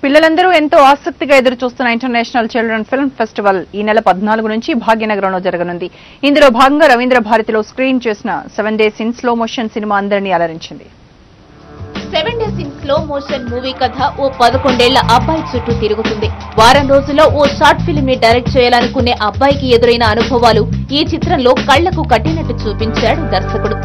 పిల్లలందరూ ఎంతో ఆసక్తిగా ఎదురు చూస్తున్న ఇంటర్నేషనల్ చిల్డ్రన్ ఫిల్మ్ ఫెస్టివల్ ఈ నెల 14 నుంచి భాగ్యనగరంలో జరగనుంది. ఇందులో భాగంగా రవీంద్ర భారతిలో స్క్రీన్ చేసిన 7 Days in Slow Motion cinema అందరినీ అలరించింది. 7 Days in Slow Motion movie కథ ఓ 11 ఏళ్ల అబ్బాయి చుట్టూ తిరుగుతుంది. వారం రోజుల్లో ఓ షార్ట్ ఫిల్మ్ ని డైరెక్ట్ చేయాలనుకునే అబ్బాయికి ఎదురైన అనుభవాలు ఈ చిత్రంలో కళ్లకు కట్టినట్టు చూపించాడు దర్శకుడు.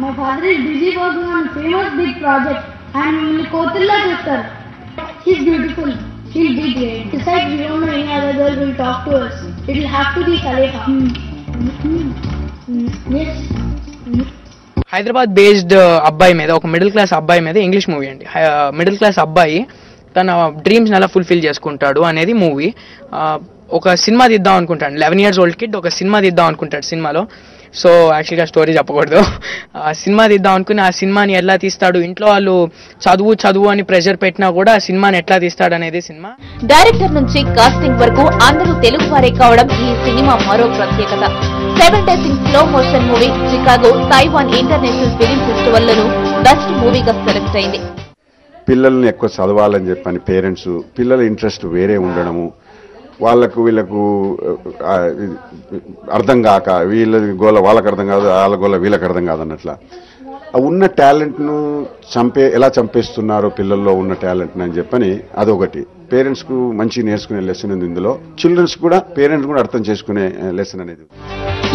My father is busy working on a famous big project and Kotilla sister. She's beautiful. She'll be great. Besides, we don't know any other girl will talk to us. It'll have to be Saleha. Yes. Hyderabad based అబ్బాయి మీద ఒక middle class అబ్బాయి మీద English movie అండి. Middle class అబ్బాయి తన dreams ఎలా fulfil చేసుకుంటాడు అనేది మూవీ. ఒక సినిమా తీద్దాం అనుకుంటాడు. 11 years old కిడ్ ఒక సినిమా తీద్దాం అనుకుంటాడు. సినిమాలో సో యాక్చువల్గా స్టోరీ చెప్పకూడదు. ఆ సినిమా తీద్దాం అనుకుని ఆ సినిమాని ఎలా తీస్తాడు, ఇంట్లో వాళ్ళు చదువు అని ప్రెషర్ పెట్టినా కూడా ఆ సినిమాని ఎట్లా తీస్తాడు అనేది సినిమా. డైరెక్టర్ నుంచి కాస్టింగ్ వరకు అందరూ తెలుగు వారే కావడం ఈ సినిమా మరో ప్రత్యేకత. 7 Days in Slow Motion movie Chicago Taiwan international film festival లోను బెస్ట్ మూవీగా సెలెక్ట్ అయింది. పిల్లల్ని ఎక్కువ చదవాలని చెప్పని పేరెంట్స్, పిల్లల ఇంట్రెస్ట్ వేరే ఉండడము, వీళ్ళకు అర్థం కాక వీళ్ళ గోల వాళ్ళకి అర్థం కాదు, వాళ్ళ గోల వీళ్ళకి అర్థం కాదు అన్నట్ల ఉన్న టాలెంట్ను ఎలా చంపేస్తున్నారో పిల్లల్లో ఉన్న టాలెంట్ని అని చెప్పని అదొకటి. పేరెంట్స్కు మంచి నేర్చుకునే లెసన్ ఉంది ఇందులో. చిల్డ్రన్స్ కూడా పేరెంట్స్ కూడా అర్థం చేసుకునే లెసన్ అనేది.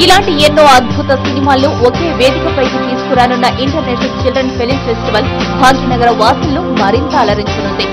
ఇలాంటి ఎన్నో అద్భుత సినిమాలను ఒకే వేదికపైకి తీసుకురానున్న international children film festival Bhagyanagar వాసులను మరింత అలరించనుంది.